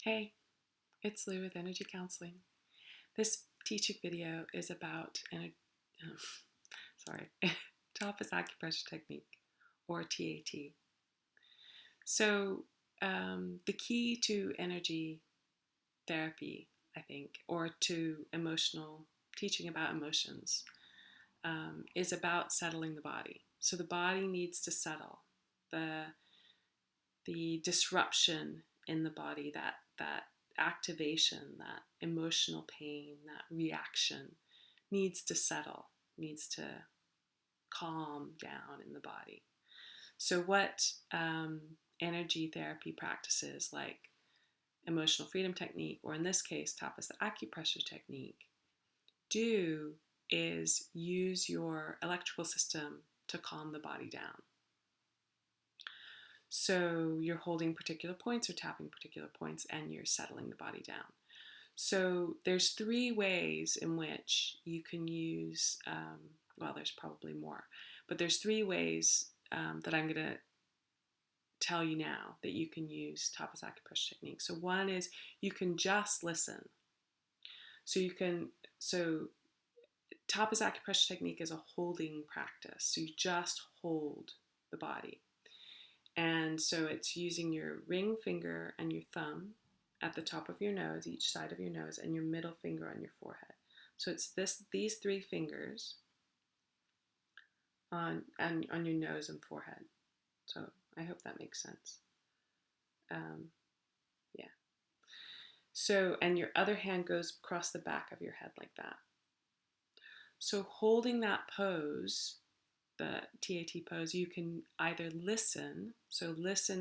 Hey, it's Lou with Energy Counseling. This teaching video is about Tapas acupressure technique, or TAT. So, the key to energy therapy, I think, or to teaching about emotions, is about settling the body. So the body needs to settle. The disruption in the body, that activation, that emotional pain, that reaction needs to settle, needs to calm down in the body. So what energy therapy practices like emotional freedom technique, or in this case, tapas acupressure technique, do is use your electrical system to calm the body down. So you're holding particular points or tapping particular points, and you're settling the body down. So there's three ways in which you can use, there's probably more, but there's three ways that I'm going to tell you now that you can use tapas acupressure technique. So one is you can just listen. So tapas acupressure technique is a holding practice. So you just hold the body. And so it's using your ring finger and your thumb at the top of your nose, each side of your nose, and your middle finger on your forehead. So it's these three fingers on your nose and forehead. So I hope that makes sense. Yeah. So, and your other hand goes across the back of your head like that. So holding that pose, the TAT pose, you can either listen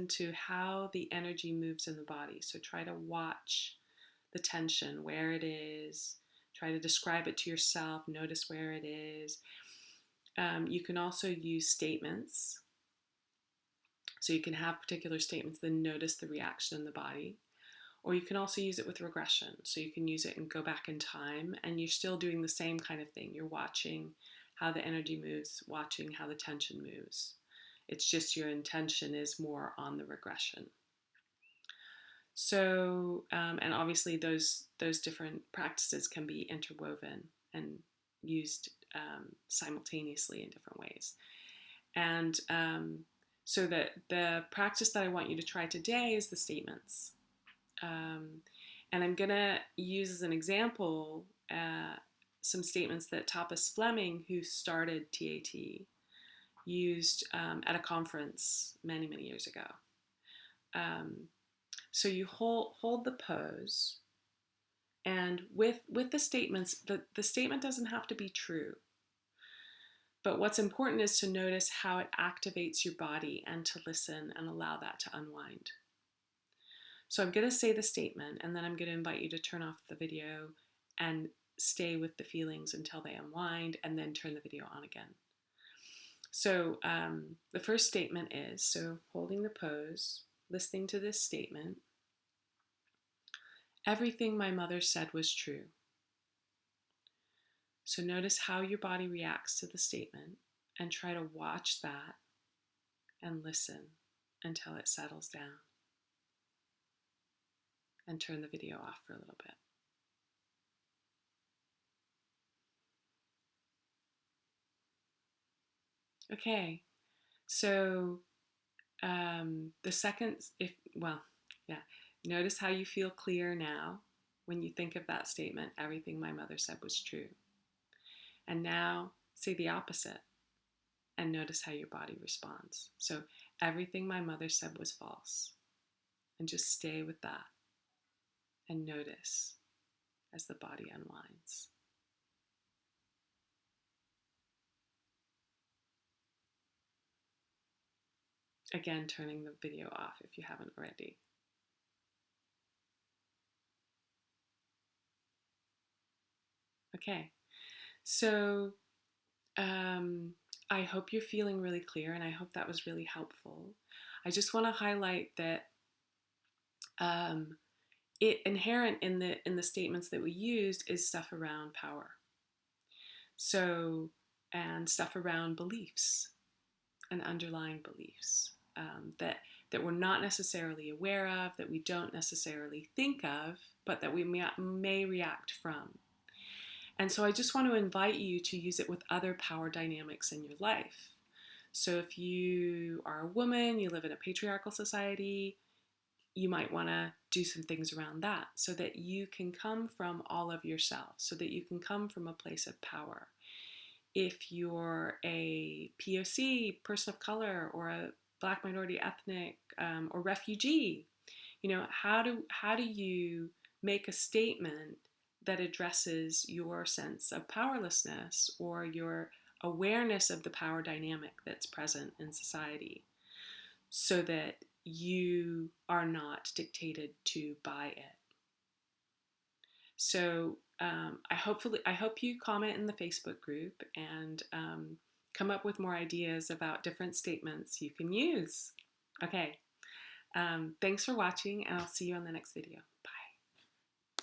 to how the energy moves in the body. So try to watch the tension, where it is, try to describe it to yourself, notice where it is. You can also use statements. So you can have particular statements, then notice the reaction in the body. Or you can also use it with regression. So you can use it and go back in time, and you're still doing the same kind of thing. You're watching how the energy moves, watching how the tension moves. It's just your intention is more on the regression. So, and obviously those different practices can be interwoven and used simultaneously in different ways. And so the practice that I want you to try today is the statements. And I'm going to use as an example some statements that Tapas Fleming, who started TAT, used at a conference many, many years ago. So you hold the pose, and with the statements, the statement doesn't have to be true. But what's important is to notice how it activates your body and to listen and allow that to unwind. So I'm going to say the statement, and then I'm going to invite you to turn off the video and stay with the feelings until they unwind, and then turn the video on again. So the first statement is, so holding the pose, listening to this statement, everything my mother said was true. So notice how your body reacts to the statement, and try to watch that and listen until it settles down. And turn the video off for a little bit. Okay, so the second, notice how you feel clear now when you think of that statement, everything my mother said was true. And now say the opposite and notice how your body responds. So everything my mother said was false. And just stay with that and notice as the body unwinds. Again, turning the video off if you haven't already. Okay, so I hope you're feeling really clear, and I hope that was really helpful. I just want to highlight that it inherent in the statements that we used is stuff around power. So, and stuff around beliefs and underlying beliefs. that we're not necessarily aware of, that we don't necessarily think of, but that we may react from. And so I just want to invite you to use it with other power dynamics in your life. So if you are a woman, you live in a patriarchal society, you might want to do some things around that so that you can come from all of yourself, so that you can come from a place of power. If you're a POC, person of color, or a Black, minority, ethnic, or refugee, how do you make a statement that addresses your sense of powerlessness or your awareness of the power dynamic that's present in society, so that you are not dictated to by it? So I hope you comment in the Facebook group and come up with more ideas about different statements you can use. Okay, thanks for watching, and I'll see you on the next video. Bye.